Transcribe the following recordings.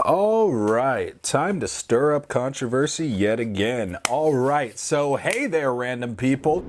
All right, time to stir up controversy yet again. All right, so hey there, random people.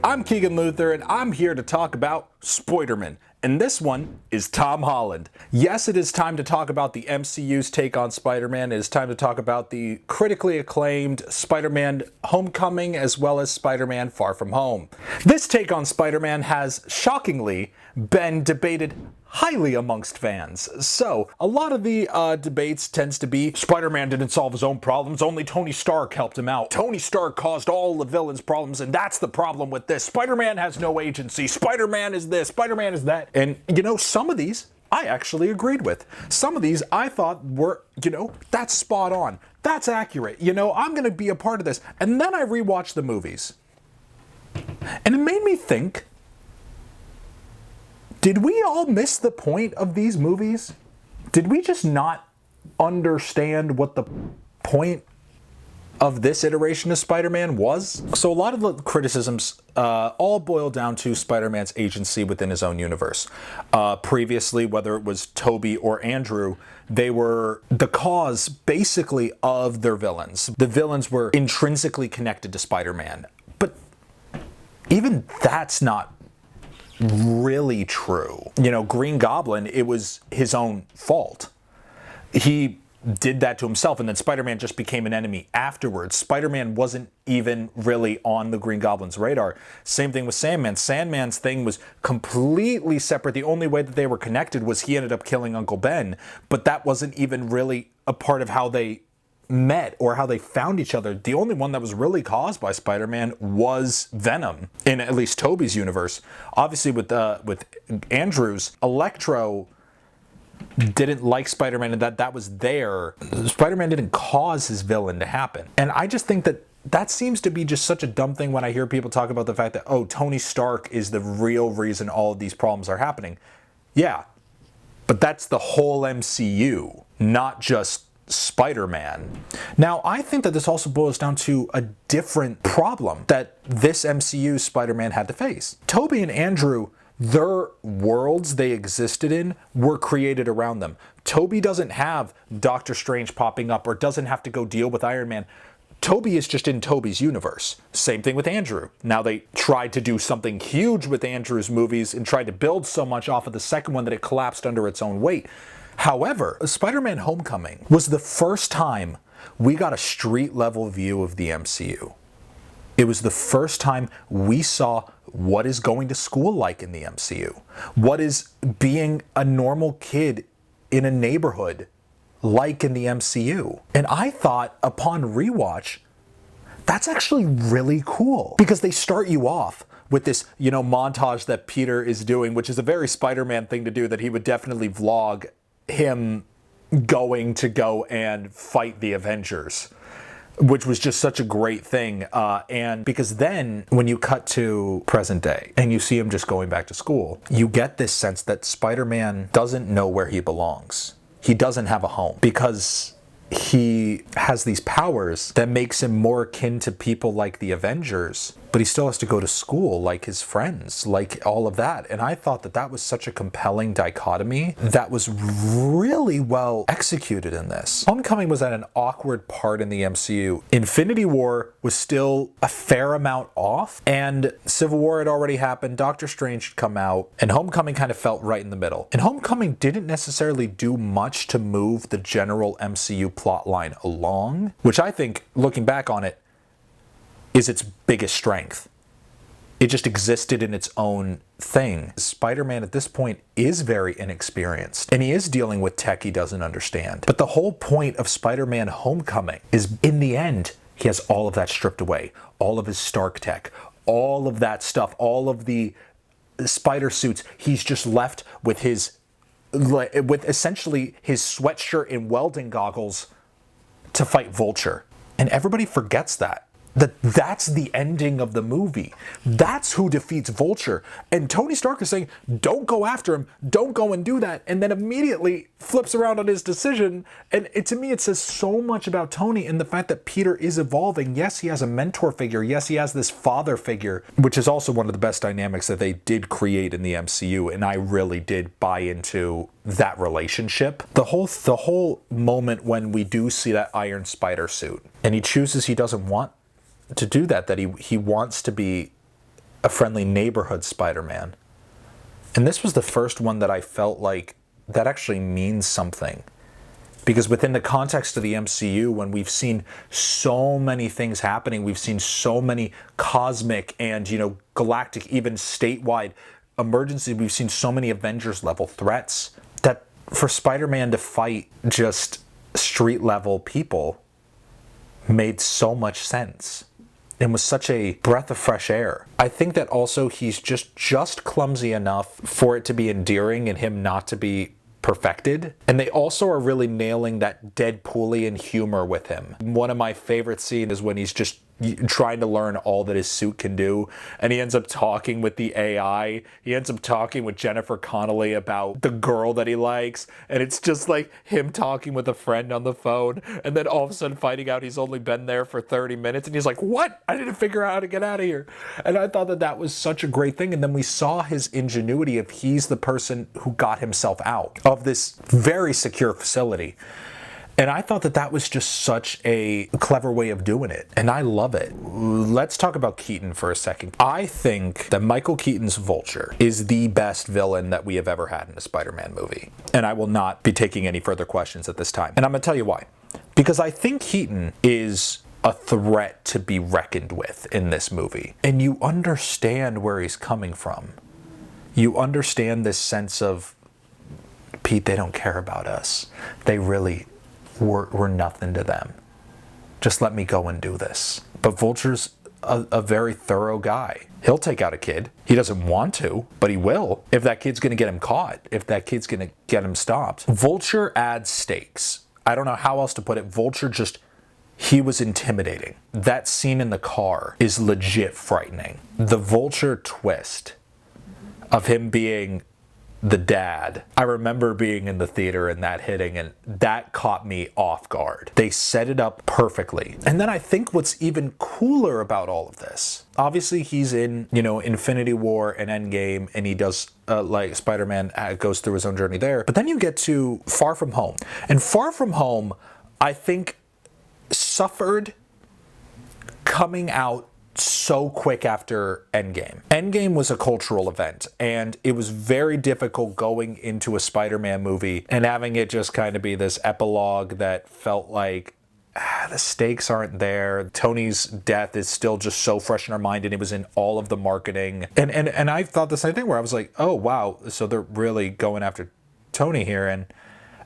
I'm Keegan Luther, and I'm here to talk about Spider-Man. And this one is Tom Holland. Yes, it is time to talk about the MCU's take on Spider-Man. It is time to talk about the critically acclaimed Spider-Man Homecoming as well as Spider-Man Far From Home. This take on Spider-Man has shockingly been debated highly amongst fans. So, a lot of the debates tends to be, Spider-Man didn't solve his own problems, only Tony Stark helped him out. Tony Stark caused all the villains' problems, and that's the problem with this. Spider-Man has no agency. Spider-Man is this. Spider-Man is that. And, some of these I actually agreed with. Some of these I thought were, that's spot on. That's accurate. I'm going to be a part of this. And then I rewatched the movies. And it made me think, did we all miss the point of these movies? Did we just not understand what the point of this iteration of Spider-Man was? So a lot of the criticisms all boil down to Spider-Man's agency within his own universe. Previously, whether it was Tobey or Andrew, they were the cause, basically, of their villains. The villains were intrinsically connected to Spider-Man. But even that's not really true. Green Goblin, it was his own fault. He did that to himself, and then Spider-Man just became an enemy afterwards. Spider-Man wasn't even really on the Green Goblin's radar. Same thing with Sandman. Sandman's thing was completely separate. The only way that they were connected was he ended up killing Uncle Ben, but that wasn't even really a part of how they met or how they found each other. The only one that was really caused by Spider-Man was Venom, in at least Tobey's universe. Obviously with Andrew's, Electro didn't like Spider-Man, and that was there. Spider-Man didn't cause his villain to happen. And I just think that seems to be just such a dumb thing when I hear people talk about the fact that, Tony Stark is the real reason all of these problems are happening. Yeah, but that's the whole MCU, not just Spider-Man. Now, I think that this also boils down to a different problem that this MCU Spider-Man had to face. Tobey and Andrew, their worlds they existed in were created around them. Tobey doesn't have Doctor Strange popping up or doesn't have to go deal with Iron Man. Tobey is just in Tobey's universe. Same thing with Andrew. Now they tried to do something huge with Andrew's movies and tried to build so much off of the second one that it collapsed under its own weight. However, Spider-Man Homecoming was the first time we got a street-level view of the MCU. It was the first time we saw what is going to school like in the MCU. What is being a normal kid in a neighborhood like in the MCU. And I thought, upon rewatch, that's actually really cool. Because they start you off with this, montage that Peter is doing, which is a very Spider-Man thing to do, that he would definitely vlog him going to go and fight the Avengers, which was just such a great thing. And because then when you cut to present day and you see him just going back to school, you get this sense that Spider-Man doesn't know where he belongs. He doesn't have a home because he has these powers that makes him more akin to people like the Avengers, but he still has to go to school like his friends, like all of that. And I thought that was such a compelling dichotomy that was really well executed in this. Homecoming was at an awkward part in the MCU. Infinity War was still a fair amount off, and Civil War had already happened, Doctor Strange had come out, and Homecoming kind of felt right in the middle. And Homecoming didn't necessarily do much to move the general MCU plotline along, which I think, looking back on it, is its biggest strength. It just existed in its own thing. Spider-Man at this point is very inexperienced, and he is dealing with tech he doesn't understand. But the whole point of Spider-Man Homecoming is, in the end, he has all of that stripped away. All of his Stark tech, all of that stuff, all of the spider suits. He's just left with essentially his sweatshirt and welding goggles to fight Vulture. And everybody forgets that. that's the ending of the movie. That's who defeats Vulture. And Tony Stark is saying, don't go after him, don't go and do that, and then immediately flips around on his decision. And to me, it says so much about Tony and the fact that Peter is evolving. Yes, he has a mentor figure. Yes, he has this father figure, which is also one of the best dynamics that they did create in the MCU, and I really did buy into that relationship. The whole moment when we do see that Iron Spider suit, and he chooses he doesn't want to do that he wants to be a friendly neighborhood Spider-Man. And this was the first one that I felt like that actually means something. Because within the context of the MCU, when we've seen so many things happening, we've seen so many cosmic and, galactic, even statewide emergencies, we've seen so many Avengers level threats, that for Spider-Man to fight just street level people made so much sense. It was such a breath of fresh air. I think that also he's just clumsy enough for it to be endearing and him not to be perfected. And they also are really nailing that Deadpoolian humor with him. One of my favorite scenes is when he's just trying to learn all that his suit can do, and he ends up talking with the AI. He ends up talking with Jennifer Connelly about the girl that he likes, and it's just like him talking with a friend on the phone, and then all of a sudden finding out he's only been there for 30 minutes, and he's like, what? I didn't figure out how to get out of here. And I thought that was such a great thing. And then we saw his ingenuity of he's the person who got himself out of this very secure facility. And I thought that was just such a clever way of doing it. And I love it. Let's talk about Keaton for a second. I think that Michael Keaton's Vulture is the best villain that we have ever had in a Spider-Man movie. And I will not be taking any further questions at this time. And I'm going to tell you why. Because I think Keaton is a threat to be reckoned with in this movie. And you understand where he's coming from. You understand this sense of, Pete, they don't care about us. They really... We're nothing to them. Just let me go and do this. But Vulture's a very thorough guy. He'll take out a kid. He doesn't want to, but he will. If that kid's going to get him caught, if that kid's going to get him stopped. Vulture adds stakes. I don't know how else to put it. Vulture he was intimidating. That scene in the car is legit frightening. The Vulture twist of him being the dad. I remember being in the theater and that hitting, and that caught me off guard. They set it up perfectly. And then I think what's even cooler about all of this, obviously he's in, Infinity War and Endgame, and he does, like Spider-Man goes through his own journey there. But then you get to Far From Home. And Far From Home, I think, suffered coming out so quick after Endgame. Endgame was a cultural event, and it was very difficult going into a Spider-Man movie and having it just kind of be this epilogue that felt like the stakes aren't there. Tony's death is still just so fresh in our mind, and it was in all of the marketing. And I thought the same thing, where I was like, oh wow, so they're really going after Tony here. And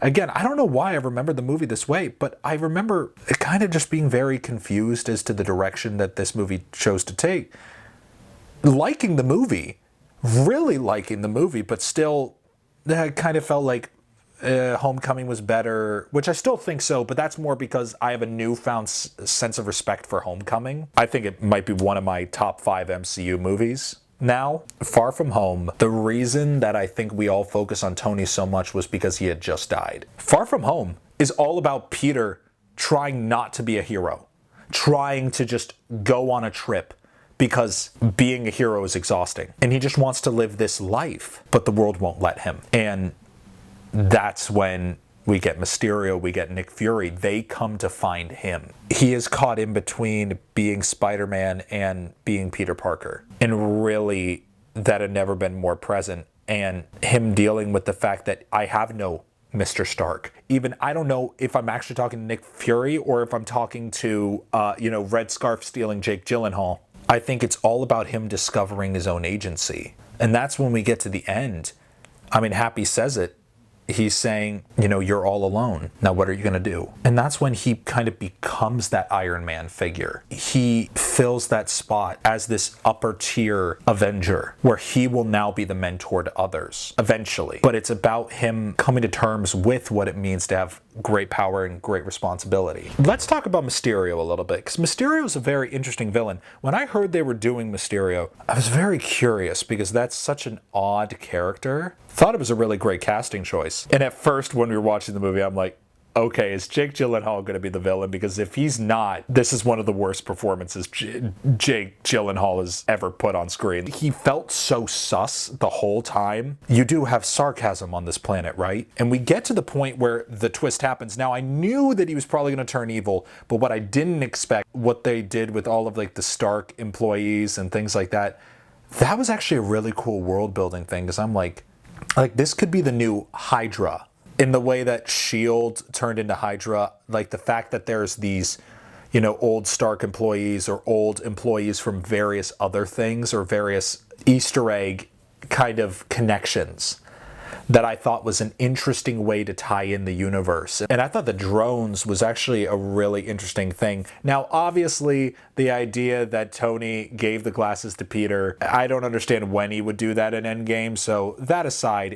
again, I don't know why I remember the movie this way, but I remember it kind of just being very confused as to the direction that this movie chose to take. Liking the movie, really liking the movie, but still I kind of felt like Homecoming was better, which I still think so, but that's more because I have a newfound sense of respect for Homecoming. I think it might be one of my top 5 MCU movies. Now, Far From Home, the reason that I think we all focus on Tony so much was because he had just died. Far From Home is all about Peter trying not to be a hero, trying to just go on a trip because being a hero is exhausting. And he just wants to live this life, but the world won't let him. And that's when we get Mysterio, we get Nick Fury. They come to find him. He is caught in between being Spider-Man and being Peter Parker. And really, that had never been more present. And him dealing with the fact that I have no Mr. Stark. Even, I don't know if I'm actually talking to Nick Fury or if I'm talking to, Red Scarf stealing Jake Gyllenhaal. I think it's all about him discovering his own agency. And that's when we get to the end. I mean, Happy says it. He's saying, you're all alone. Now what are you going to do? And that's when he kind of becomes that Iron Man figure. He fills that spot as this upper tier Avenger, where he will now be the mentor to others eventually. But it's about him coming to terms with what it means to have great power and great responsibility. Let's talk about Mysterio a little bit, because Mysterio is a very interesting villain. When I heard they were doing Mysterio, I was very curious because that's such an odd character. Thought it was a really great casting choice. And at first, when we were watching the movie, I'm like, okay, is Jake Gyllenhaal going to be the villain? Because if he's not, this is one of the worst performances Jake Gyllenhaal has ever put on screen. He felt so sus the whole time. You do have sarcasm on this planet, right? And we get to the point where the twist happens. Now, I knew that he was probably going to turn evil, but what I didn't expect, what they did with all of like the Stark employees and things like that, that was actually a really cool world building thing, because I'm like this could be the new Hydra. In the way that S.H.I.E.L.D. turned into Hydra, like the fact that there's these, you know, old Stark employees or old employees from various other things or various Easter egg kind of connections that I thought was an interesting way to tie in the universe. And I thought the drones was actually a really interesting thing. Now, obviously, the idea that Tony gave the glasses to Peter, I don't understand when he would do that in Endgame. So that aside,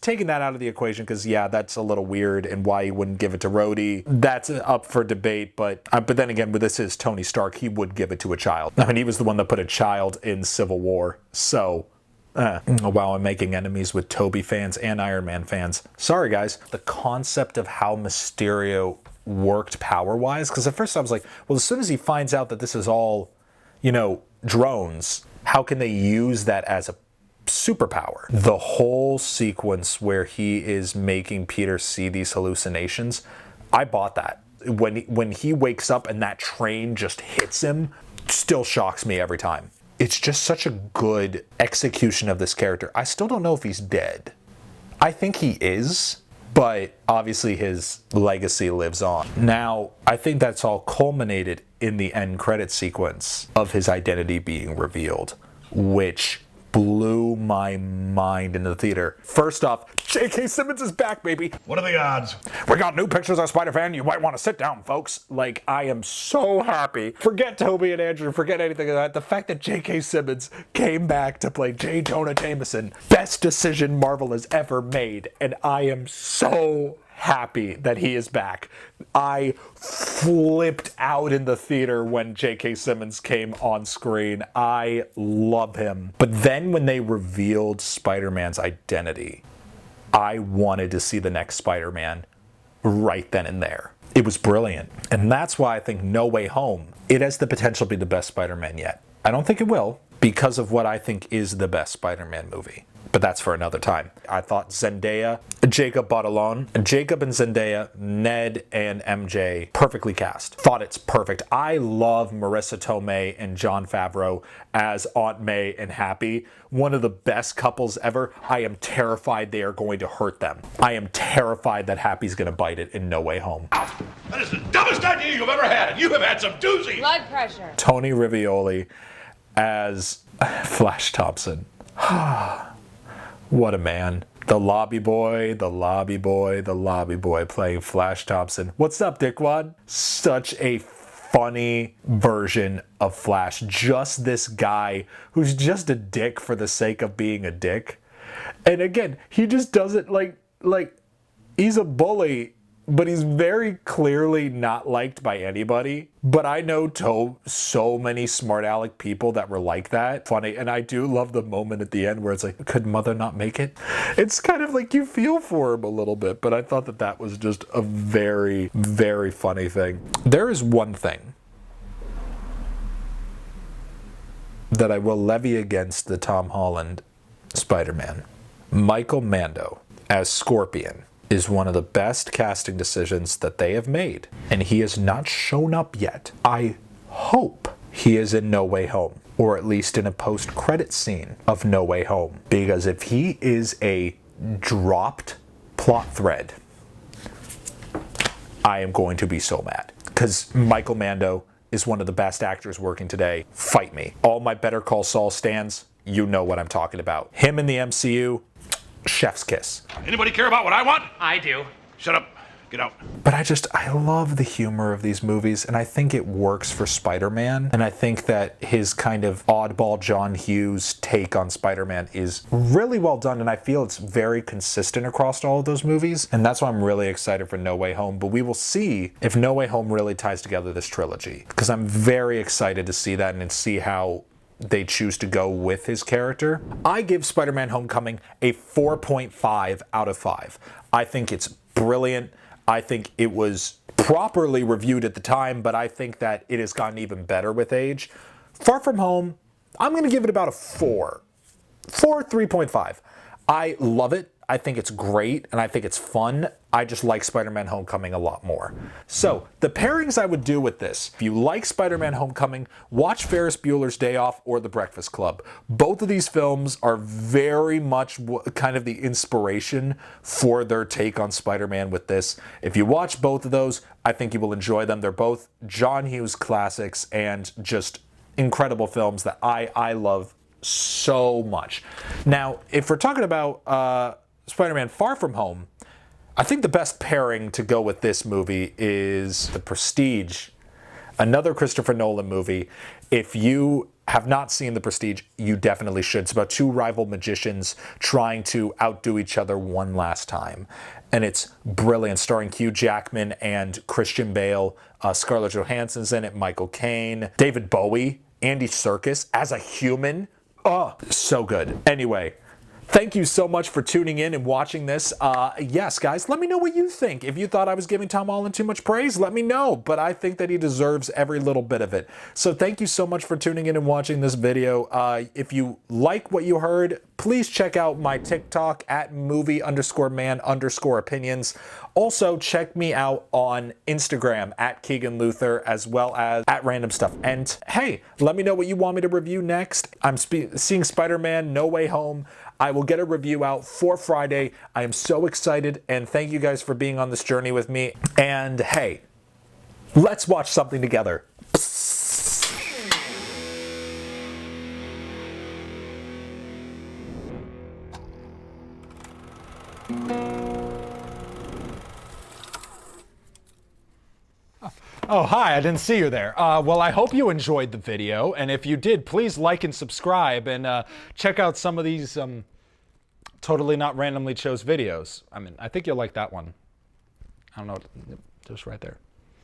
taking that out of the equation, because yeah, that's a little weird, and why he wouldn't give it to Rhodey, that's up for debate. But then again, this is Tony Stark, he would give it to a child. I mean, he was the one that put a child in Civil War. So wow, I'm making enemies with Toby fans and Iron Man fans. Sorry, guys. The concept of how Mysterio worked power-wise, because at first I was like, well, as soon as he finds out that this is all, you know, drones, how can they use that as a superpower? The whole sequence where he is making Peter see these hallucinations, I bought that. When he wakes up and that train just hits him, still shocks me every time. It's just such a good execution of this character. I still don't know if he's dead. I think he is, but obviously his legacy lives on. Now, I think that's all culminated in the end credit sequence of his identity being revealed, which blew my mind in the theater. First off, J.K. Simmons is back, baby. What are the odds? We got new pictures of Spider-Man. You might want to sit down, folks. Like, I am so happy. Forget Toby and Andrew. Forget anything like that. The fact that J.K. Simmons came back to play J. Jonah Jameson, best decision Marvel has ever made. And I am so happy that he is back. I flipped out in the theater when J.K. Simmons came on screen. I love him. But then when they revealed Spider-Man's identity, I wanted to see the next Spider-Man right then and there. It was brilliant. And that's why I think No Way Home, it has the potential to be the best Spider-Man yet. I don't think it will, because of what I think is the best Spider-Man movie. But that's for another time. I thought Zendaya, Jacob Batalon, Jacob and Zendaya, Ned and MJ, perfectly cast. Thought it's perfect. I love Marissa Tomei and Jon Favreau as Aunt May and Happy. One of the best couples ever. I am terrified they are going to hurt them. I am terrified that Happy's going to bite it in No Way Home. That is the dumbest idea you've ever had, and you have had some doozies. Blood pressure. Tony Rivioli as Flash Thompson. What a man. The lobby boy, the lobby boy, the lobby boy playing Flash Thompson. What's up, dickwad? Such a funny version of Flash. Just this guy who's just a dick for the sake of being a dick. And again, he just doesn't like he's a bully, but he's very clearly not liked by anybody. But I know so many smart aleck people that were like that. Funny. And I do love the moment at the end where it's like, could mother not make it? It's kind of like you feel for him a little bit. But I thought that that was just a very, very funny thing. There is one thing that I will levy against the Tom Holland Spider-Man. Michael Mando as Scorpion is one of the best casting decisions that they have made. And he has not shown up yet. I hope he is in No Way Home, or at least in a post-credit scene of No Way Home. Because if he is a dropped plot thread, I am going to be so mad. Because Michael Mando is one of the best actors working today. Fight me. All my Better Call Saul stans, you know what I'm talking about. Him in the MCU, chef's kiss. Anybody care about what I want? I do. Shut up. Get out. But I love the humor of these movies, and I think it works for Spider-Man. And I think that his kind of oddball John Hughes take on Spider-Man is really well done, and I feel it's very consistent across all of those movies. And that's why I'm really excited for No Way Home. But we will see if No Way Home really ties together this trilogy, because I'm very excited to see that and see how they choose to go with his character. I give Spider-Man Homecoming a 4.5 out of 5. I think it's brilliant. I think it was properly reviewed at the time, but I think that it has gotten even better with age. Far From Home, I'm going to give it about a 4. 3.5. I love it. I think it's great, and I think it's fun. I just like Spider-Man Homecoming a lot more. So, the pairings I would do with this. If you like Spider-Man Homecoming, watch Ferris Bueller's Day Off or The Breakfast Club. Both of these films are very much kind of the inspiration for their take on Spider-Man with this. If you watch both of those, I think you will enjoy them. They're both John Hughes classics and just incredible films that I love so much. Now, if we're talking about Spider-Man Far From Home, I think the best pairing to go with this movie is The Prestige, another Christopher Nolan movie. If you have not seen The Prestige, you definitely should. It's about two rival magicians trying to outdo each other one last time. And it's brilliant, starring Hugh Jackman and Christian Bale. Scarlett Johansson's in it, Michael Caine, David Bowie, Andy Serkis as a human. Oh, so good. Anyway, thank you so much for tuning in and watching this. Yes, guys, let me know what you think. If you thought I was giving Tom Holland too much praise, let me know. But I think that he deserves every little bit of it. So thank you so much for tuning in and watching this video. If you like what you heard, please check out my TikTok at movie_man_opinions. Also, check me out on Instagram at Keegan Luther, as well as at Random Stuff. And hey, let me know what you want me to review next. I'm seeing Spider-Man No Way Home. I will get a review out for Friday. I am so excited, and thank you guys for being on this journey with me. And hey, let's watch something together. Oh, hi, I didn't see you there. Well, I hope you enjoyed the video, and if you did, please like and subscribe, and check out some of these Totally Not Randomly Chose videos. I mean, I think you'll like that one. I don't know, just right there.